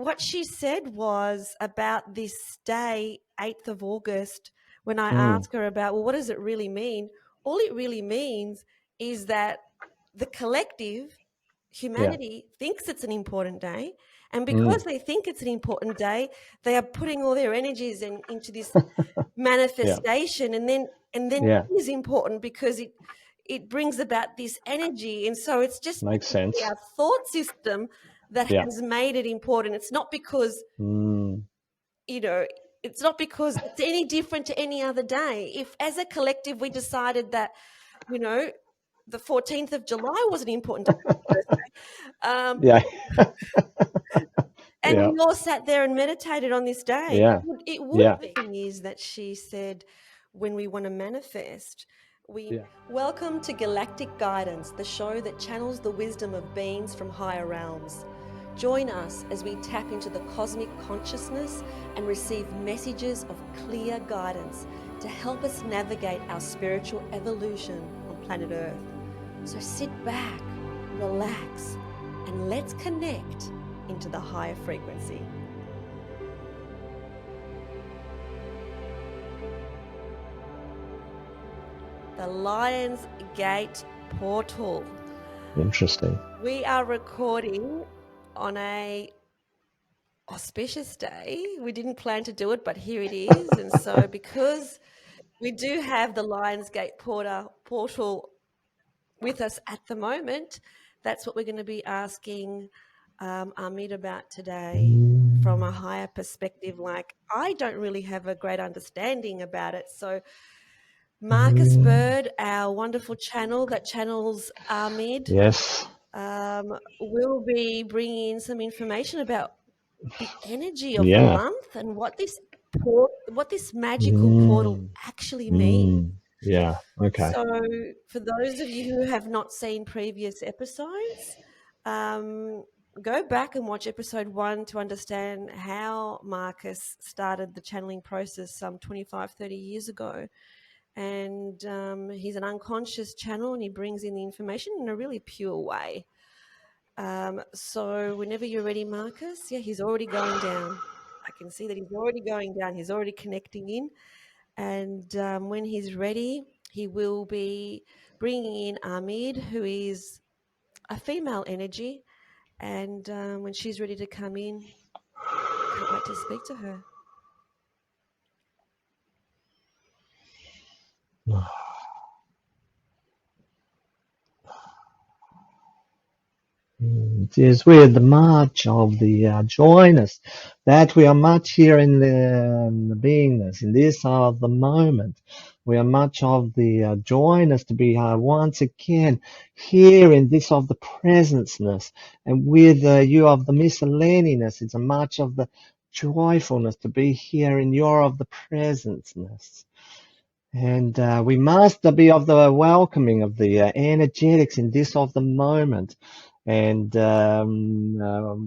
what she said was about this day, 8th of August, when I asked her about, well, what does it really mean? All it really means is that the collective, humanity, thinks it's an important day. And because they think it's an important day, they are putting all their energies into this manifestation. And then it is important because it brings about this energy. And so it's just makes sense. Our thought system that has made it important. It's not because, it's not because it's any different to any other day. If as a collective we decided that, the 14th of July was an important day, and we all sat there and meditated on this day, it would be. The thing is that she said, when we want to manifest, welcome to Galactic Guidance, the show that channels the wisdom of beings from higher realms. Join us as we tap into the cosmic consciousness and receive messages of clear guidance to help us navigate our spiritual evolution on planet Earth. So sit back, relax, and let's connect into the higher frequency. The Lion's Gate portal. Interesting. We are recording on a auspicious day. We didn't plan to do it, but here it is. And so because we do have the Lion's Gate portal with us at the moment, that's what we're going to be asking Ameed about today from a higher perspective. Like, I don't really have a great understanding about it. So Marcus Bird, our wonderful channel that channels Ameed, will be bringing in some information about the energy of the month and what this magical portal actually means. Yeah, okay. So for those of you who have not seen previous episodes, go back and watch episode 1 to understand how Marcus started the channeling process some 25, 30 years ago. And he's an unconscious channel, and he brings in the information in a really pure way. So whenever you're ready, Marcus, he's already going down. I can see that he's already going down. He's already connecting in. And when he's ready, he will be bringing in Ameed, who is a female energy. And when she's ready to come in, I can't wait to speak to her. It is with the march of the joyness that we are much here in the beingness, in this hour of the moment. We are much of the joyness to be once again here in this of the presenceness, and with you of the miscellaneous. It's a much of the joyfulness to be here in your of the presenceness. And we must be of the welcoming of the energetics in this of the moment. And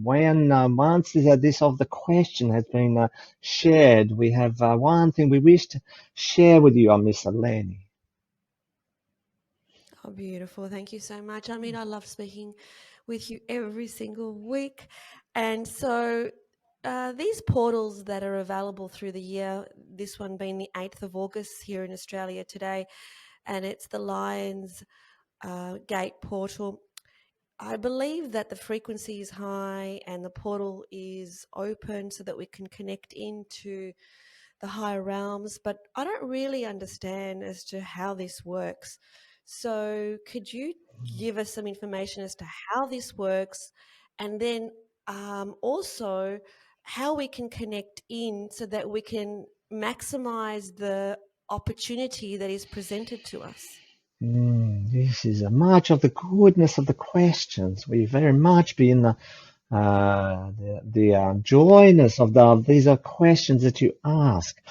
when once this of the question has been shared, we have one thing we wish to share with you, Miss Eleni. Oh, beautiful. Thank you so much. I mean, I love speaking with you every single week. And so these portals that are available through the year, this one being the 8th of August here in Australia today, and it's the Lion's Gate portal. I believe that the frequency is high and the portal is open so that we can connect into the higher realms, but I don't really understand as to how this works. So could you give us some information as to how this works, and then also how we can connect in so that we can maximize the opportunity that is presented to us? This is a much of the goodness of the questions. We very much be in the joyness of these are questions that you ask.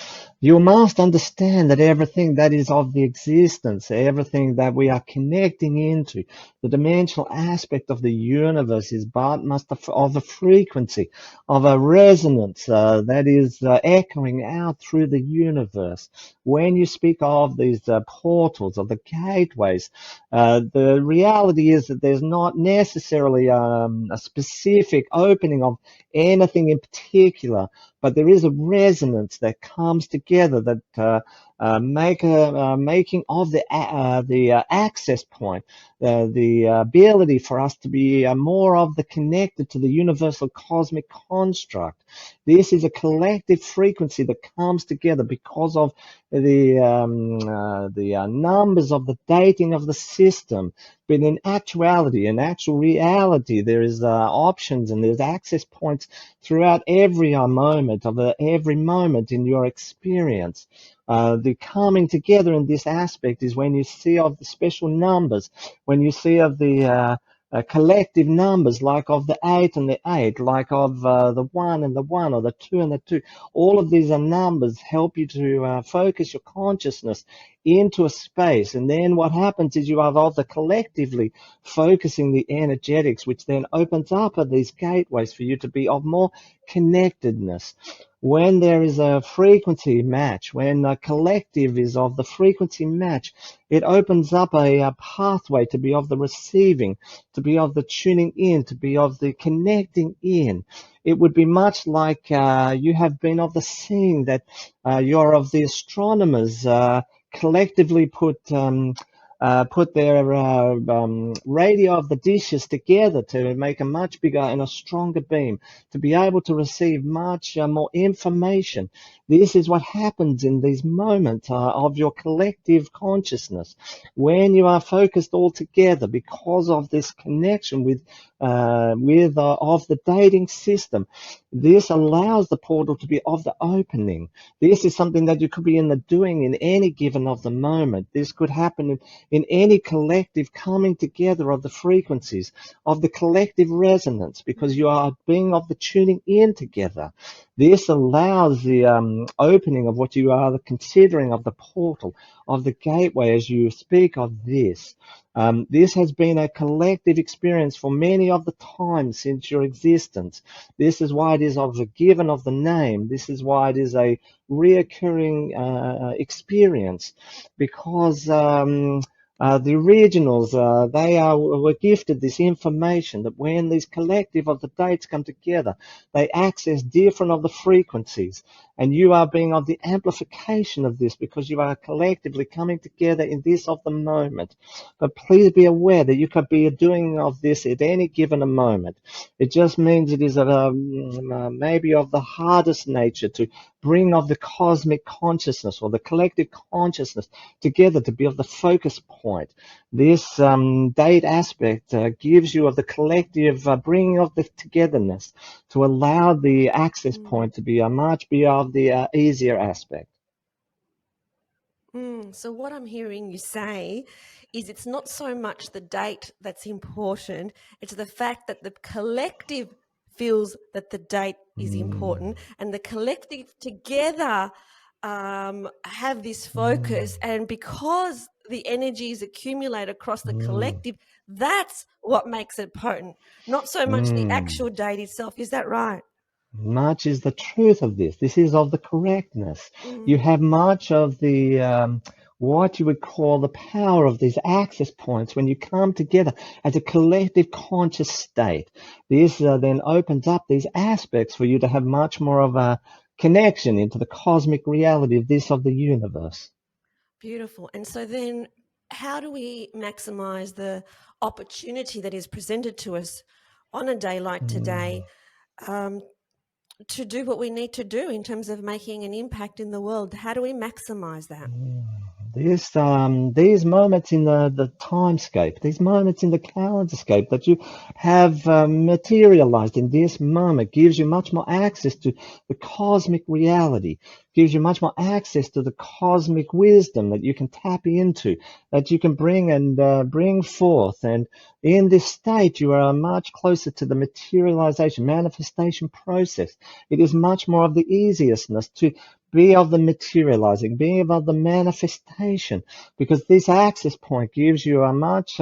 You must understand that everything that is of the existence, everything that we are connecting into, the dimensional aspect of the universe is but must of a frequency, of a resonance that is echoing out through the universe. When you speak of these portals, of the gateways, the reality is that there's not necessarily a specific opening of anything in particular, but there is a resonance that comes together that make a making of the access point, the ability for us to be more of the connected to the universal cosmic construct. This is a collective frequency that comes together because of the numbers of the dating of the system. But in actuality, in actual reality, there is options and there's access points throughout every moment of every moment in your experience. The coming together in this aspect is when you see of the special numbers, when you see of the collective numbers, like of the 8 and the 8, like of the 1 and the 1, or the 2 and the 2. All of these are numbers help you to focus your consciousness into a space. And then what happens is you are of the collectively focusing the energetics, which then opens up these gateways for you to be of more connectedness. When there is a frequency match, when a collective is of the frequency match, it opens up a pathway to be of the receiving, to be of the tuning in, to be of the connecting in. It would be much like you have been of the seeing, that you're of the astronomers collectively put their radio of the dishes together to make a much bigger and a stronger beam, to be able to receive much more information. This is what happens in these moments of your collective consciousness when you are focused all together because of this connection with of the dating system. This allows the portal to be of the opening. This is something that you could be in the doing in any given of the moment. This could happen in any collective coming together of the frequencies, of the collective resonance, because you are being of the tuning in together. This allows the opening of what you are considering of the portal, of the gateway as you speak of this. This has been a collective experience for many of the times since your existence. This is why it is of the given of the name. This is why it is a reoccurring experience, because the originals, were gifted this information that when these collective of the dates come together, they access different of the frequencies, and you are being of the amplification of this because you are collectively coming together in this of the moment. But please be aware that you could be doing of this at any given a moment. It just means it is maybe of the hardest nature to bring of the cosmic consciousness or the collective consciousness together to be of the focus point. This date aspect gives you of the collective bringing of the togetherness to allow the access Mm. point to be a much be of the easier aspect. So, what I'm hearing you say is it's not so much the date that's important, it's the fact that the collective feels that the date is Mm, important, and the collective together have this mm, focus. And because the energies accumulate across the mm, collective, that's what makes it potent, not so much the mm. actual date itself. Is that right? Much is the truth of this. This is of the correctness. You Mm. have much of the what you would call the power of these access points when you come together as a collective conscious state. This then opens up these aspects for you to have much more of a connection into the cosmic reality of this of the universe. Beautiful. And so then, how do we maximize the opportunity that is presented to us on a day like Mm. today, um, to do what we need to do in terms of making an impact in the world? How do we maximize that? These moments in the timescape, these moments in the calendarscape that you have materialized in this moment gives you much more access to the cosmic reality. gives you much more access to the cosmic wisdom that you can tap into, that you can bring forth. And in this state, you are much closer to the materialization, manifestation process. It is much more of the easiness to be of the materializing, be of the manifestation, because this access point gives you a much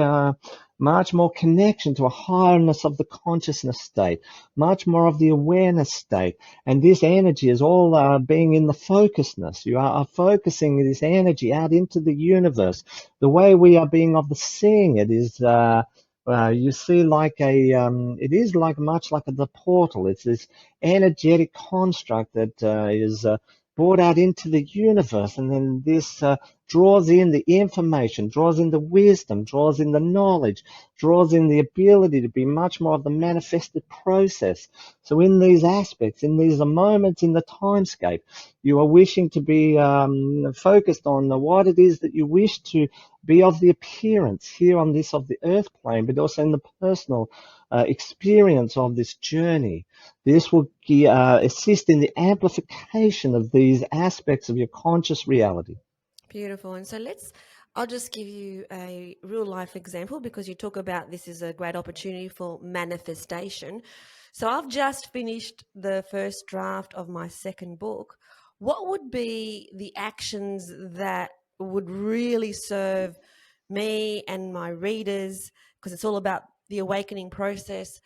more connection to a highness of the consciousness state, much more of the awareness state. And this energy is all being in the focusedness. You are focusing this energy out into the universe. The way we are being of the seeing it is, you see, like it is like much like the portal. It's this energetic construct that is brought out into the universe, and then this draws in the information, draws in the wisdom, draws in the knowledge, draws in the ability to be much more of the manifested process. So in these aspects, in these moments in the timescape, you are wishing to be focused on what it is that you wish to be of the appearance here on this of the earth plane, but also in the personal experience of this journey. This will assist in the amplification of these aspects of your conscious reality. Beautiful. And so I'll just give you a real life example because you talk about this is a great opportunity for manifestation. So I've just finished the first draft of my second book. What would be the actions that would really serve me and my readers? Because it's all about the awakening process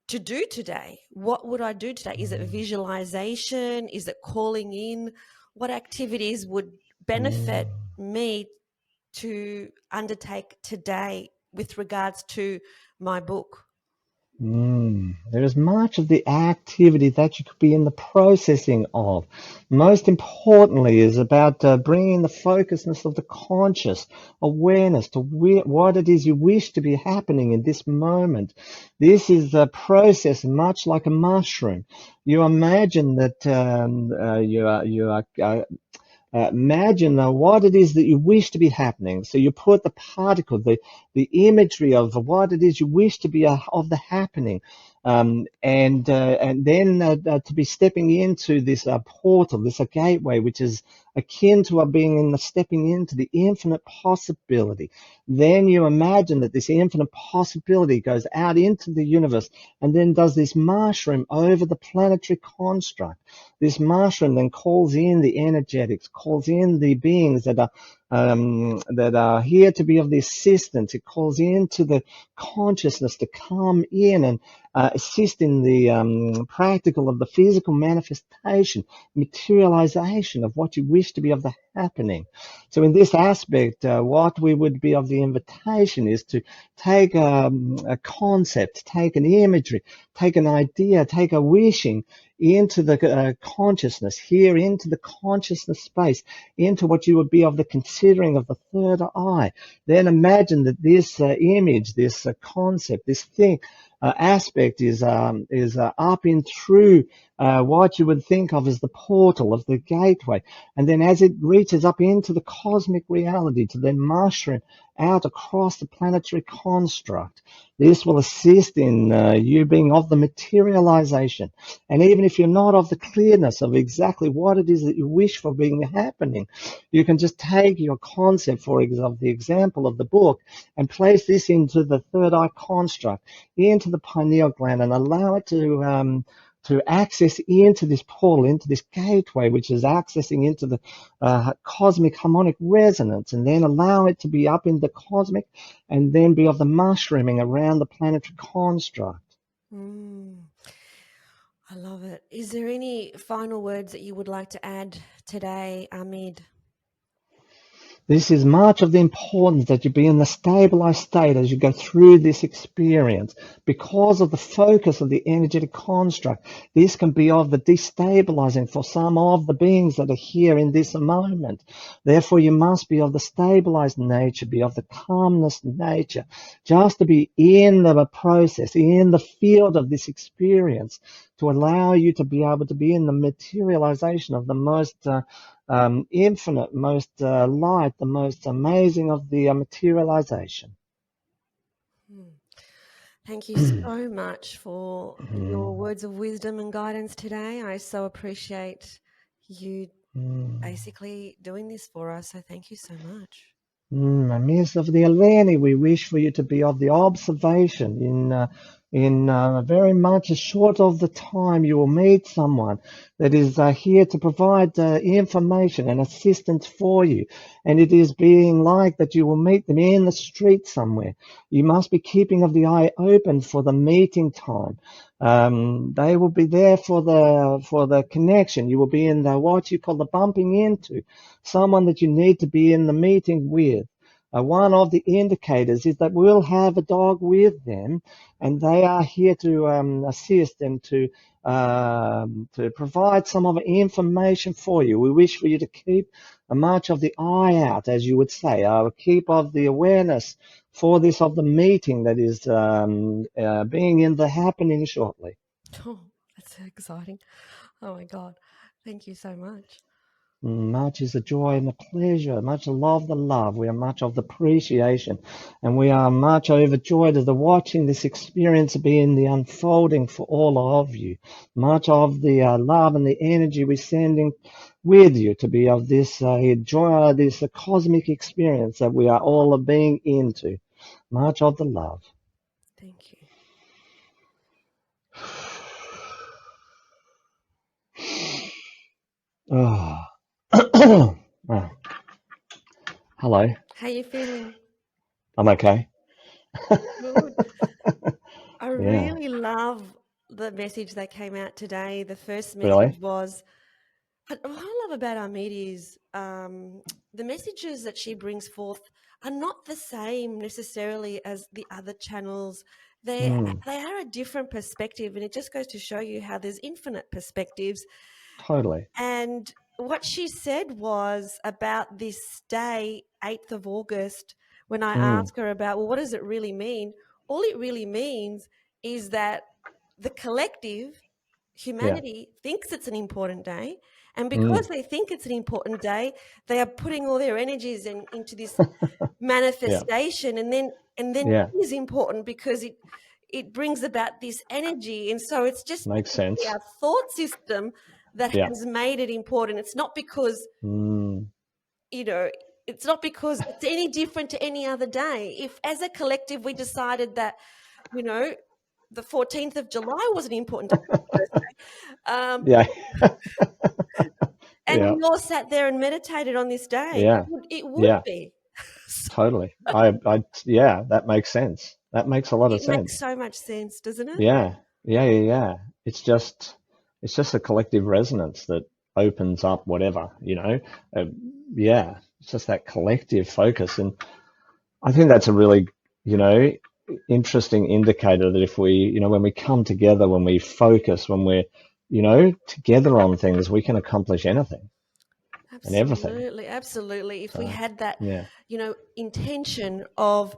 to do today. What would I do today? Is it visualization? Is it calling in? What activities would benefit me to undertake today with regards to my book? There is much of the activity that you could be in the processing of. Most importantly, is about bringing the focusness of the conscious awareness to what it is you wish to be happening in this moment. This is a process much like a mushroom. You imagine that imagine what it is that you wish to be happening. So you put the particle, the imagery of what it is you wish to be of the happening, and then to be stepping into this portal, this gateway, which is akin to being in the stepping into the infinite possibility. Then you imagine that this infinite possibility goes out into the universe and then does this mushroom over the planetary construct. This mushroom then calls in the energetics, calls in the beings that are here to be of the assistance. It calls into the consciousness to come in and assist in the practical of the physical manifestation, materialization of what you wish to be of the happening. So in this aspect, what we would be of the invitation is to take a concept, take an imagery, take an idea, take a wishing into the consciousness here, into the consciousness space, into what you would be of the considering of the third eye. Then imagine that this image, this concept, this thing, aspect is up and through what you would think of as the portal of the gateway, and then as it reaches up into the cosmic reality to then mushroom out across the planetary construct. This will assist in you being of the materialization. And even if you're not of the clearness of exactly what it is that you wish for being happening, you can just take your concept, for example, the example of the book, and place this into the third eye construct, into the pineal gland, and allow it to access into this portal, into this gateway, which is accessing into the cosmic harmonic resonance, and then allow it to be up in the cosmic, and then be of the mushrooming around the planetary construct. Mm, I love it. Is there any final words that you would like to add today, Ameed? This is much of the importance that you be in the stabilized state as you go through this experience. Because of the focus of the energetic construct, this can be of the destabilizing for some of the beings that are here in this moment. Therefore, you must be of the stabilized nature, be of the calmness nature, just to be in the process, in the field of this experience, to allow you to be able to be in the materialization of the most infinite, most light, the most amazing of the materialization. Hmm. Thank you so much for your words of wisdom and guidance today. I so appreciate you basically doing this for us. So thank you so much. Miss of the Eleni, we wish for you to be of the observation in very much a short of the time you will meet someone that is here to provide information and assistance for you. And it is being like that you will meet them in the street somewhere. You must be keeping of the eye open for the meeting time. They will be there for the connection. You will be in the what you call the bumping into someone that you need to be in the meeting with. One of the indicators is that we'll have a dog with them, and they are here to assist and to provide some of the information for you. We wish for you to keep much of the eye out, as you would say, keep of the awareness for this of the meeting that is being in the happening shortly. Oh, that's so exciting. Oh my God. Thank you so much. Much is the joy and the pleasure, much love the love. We are much of the appreciation, and we are much overjoyed as the watching this experience being the unfolding for all of you. Much of the love and the energy we're sending with you to be of this joy, this cosmic experience that we are all being into. Much of the love. Thank you. Oh. Oh. Hello. How you feeling? I'm okay. Good. I Yeah. really love the message that came out today. The first message Really? was, what I love about Ameed is the messages that she brings forth are not the same necessarily as the other channels. They Mm, they are a different perspective, and it just goes to show you how there's infinite perspectives. totally. And what she said was about this day, 8th of August, when I Mm, asked her about, well, what does it really mean? All it really means is that the collective, yeah. humanity, thinks it's an important day. And because Mm, they think it's an important day, they are putting all their energies into this yeah. manifestation. And then Yeah. it is important because it brings about this energy. And so it's just Makes basically sense. our thought system that Yeah. has made it important. It's not because, Mm, you know, it's not because it's any different to any other day. If as a collective we decided that, you know, the 14th of July was an important day, um, yeah. and Yeah. we all sat there and meditated on this day, Yeah. it would Yeah. be. So Totally. Yeah, that makes sense. That makes a lot of it makes sense. so much sense, doesn't it? Yeah. Yeah. Yeah. Yeah. It's just a collective resonance that opens up whatever. Uh, yeah. It's just that collective focus. And I think that's a really, you know, interesting indicator that if we, when we come together, when we focus, when we're together on things, we can accomplish anything and everything. Absolutely, absolutely. If we So, had that, yeah, intention of,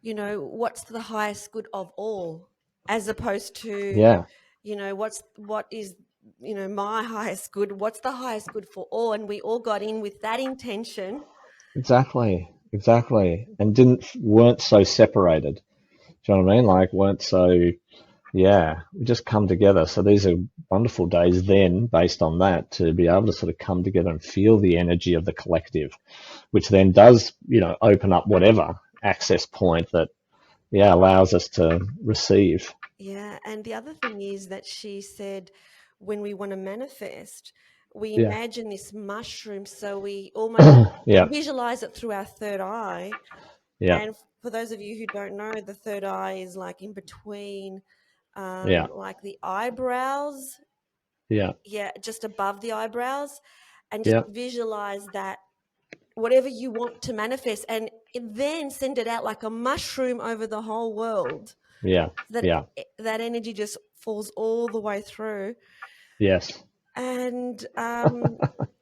what's the highest good of all, as opposed to, yeah, what is, my highest good, what's the highest good for all, and we all got in with that intention. exactly, exactly. And weren't so separated. Do you know what I mean? Like, weren't so, yeah, we just come together. So these are wonderful days then, based on that, to be able to sort of come together and feel the energy of the collective, which then does, open up whatever access point that, yeah, allows us to receive. Yeah, and the other thing is that she said when we want to manifest, we Yeah, imagine this mushroom, so we almost yeah, visualize it through our third eye. yeah, And for those of you who don't know, the third eye is like in between, yeah, like the eyebrows, yeah, yeah, just above the eyebrows, and just yeah, visualize that whatever you want to manifest, and then send it out like a mushroom over the whole world, yeah, so that yeah, that energy just falls all the way through. yes. And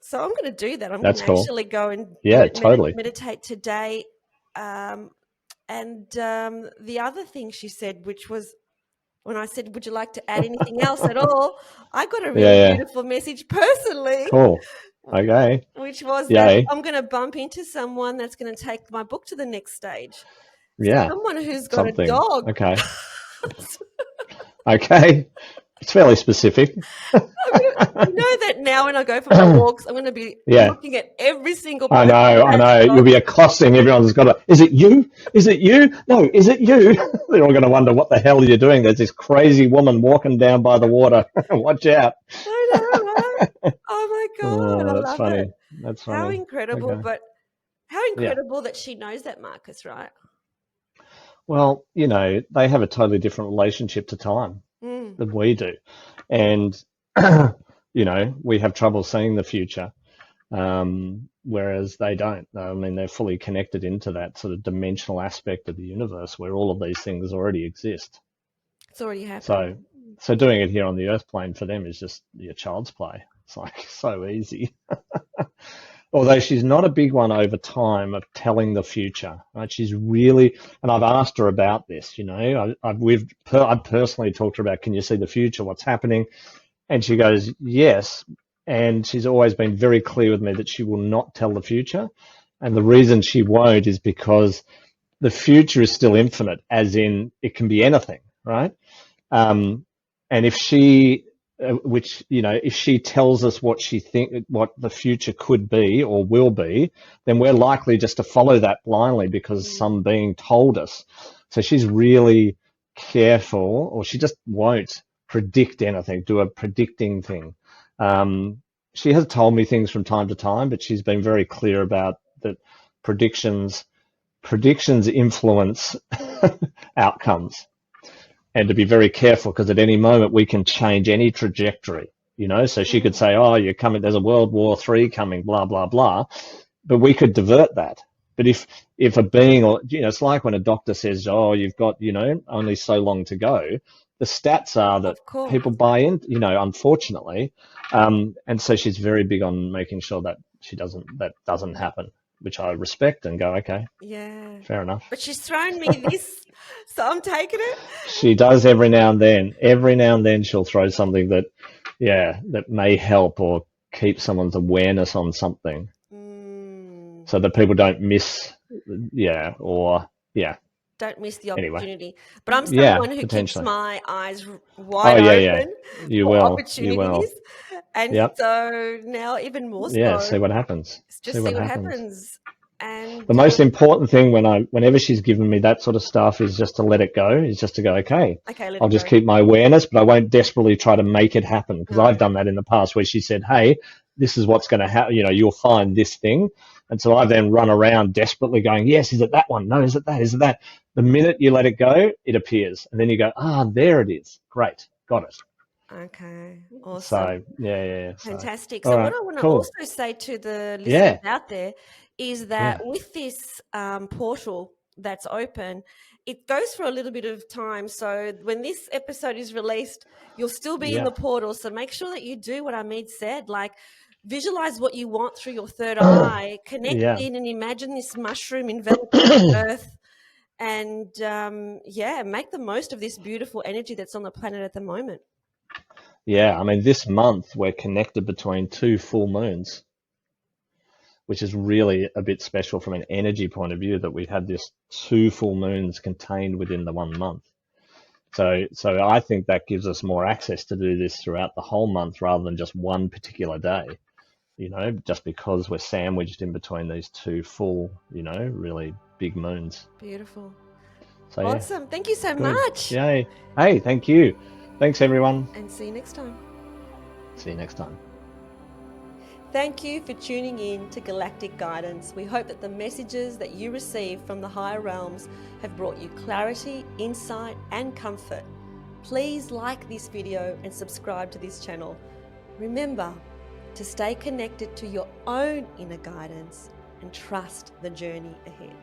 so I'm going to do that. I'm going That's to cool. actually go and do Yeah, it, totally. meditate today. Um, and the other thing she said, which was when I said, "Would you like to add anything else at all?" I got a Yeah, really yeah. beautiful message personally, Cool. Okay. which was that Yay. I'm going to bump into someone that's going to take my book to the next stage. Yeah. Someone who's got a Something. dog. Okay. Okay. It's fairly specific. You know that now when I go for my walks, I'm going to be Yeah. looking at every single I person know, who I has know. You'll got. be accosting everyone who's got a, is it you? Is it you? No, is it you? They're all going to wonder what the hell you're doing. There's this crazy woman walking down by the water. Watch out. I know, right? Oh my God, Oh, I that's love it. funny. That's How funny. incredible, Okay. but how Yeah. incredible that she knows that, Marcus, right? Well, they have a totally different relationship to time Mm, than we do. And, we have trouble seeing the future, whereas they don't. I mean, they're fully connected into that sort of dimensional aspect of the universe where all of these things already exist. it's already happened. So, so doing it here on the Earth plane for them is just your child's play. It's like so easy. Although she's not a big one over time of telling the future, right? She's really, and I've asked her about this. I've personally talked to her about, can you see the future? What's happening? And she goes, yes. And she's always been very clear with me that she will not tell the future. And the reason she won't is because the future is still infinite, as in it can be anything, right? Um, and if she tells us what the future could be or will be, then we're likely just to follow that blindly because Mm, some being told us. So she's really careful, or she just won't predict anything, do a predicting thing. She has told me things from time to time, but she's been very clear about that predictions influence outcomes, and to be very careful because at any moment we can change any trajectory. So she could mm, say, "Oh, you're coming. There's a World War III coming." Blah blah blah. But we could divert that. But if a being, or it's like when a doctor says, "Oh, you've got only so long to go." The stats are that of course. people buy in. Unfortunately, and so she's very big on making sure that that doesn't happen, which I respect and go, okay, Yeah. fair enough. But she's thrown me this, so I'm taking it. She does every now and then. Every now and then she'll throw something that may help or keep someone's awareness on something Mm, so that people don't miss, yeah, or, yeah. don't miss the Anyway, opportunity. But I'm yeah, someone who keeps potentially. my eyes Oh, wide yeah, yeah. open You for will. You opportunities. will. And Yep. so now, even more Yeah, so, see what happens. See just what see what happens. happens. And The most important thing whenever she's given me that sort of stuff is just to let it go, is just to go, okay, okay, let I'll it just go. keep my awareness, but I won't desperately try to make it happen because No. I've done that in the past where she said, hey, this is what's going to happen, you'll find this thing. And so I then run around desperately going, yes, is it that one? No, is it that? Is it that? The minute you let it go, it appears. And then you go, there it is. Great. Got it. Okay, awesome. So, yeah. So, Fantastic. all So, what right, I want to cool. also say to the listeners Yeah, out there is that yeah, with this portal that's open, it goes for a little bit of time. So, when this episode is released, you'll still be in yeah, the portal. So, make sure that you do what Ameed said, like visualize what you want through your third eye, connect yeah. in and imagine this mushroom enveloping the earth. And yeah, make the most of this beautiful energy that's on the planet at the moment. Yeah, I mean, this month we're connected between two full moons, which is really a bit special from an energy point of view that we've had this two full moons contained within the 1 month. So I think that gives us more access to do this throughout the whole month rather than just one particular day, just because we're sandwiched in between these two full, really big moons. Beautiful. So yeah, Awesome. Thank you so good. much. Yay. Hey, thank you. Thanks everyone. And see you next time. See you next time. Thank you for tuning in to Galactic Guidance. We hope that the messages that you receive from the higher realms have brought you clarity, insight, and comfort. Please like this video and subscribe to this channel. Remember to stay connected to your own inner guidance and trust the journey ahead.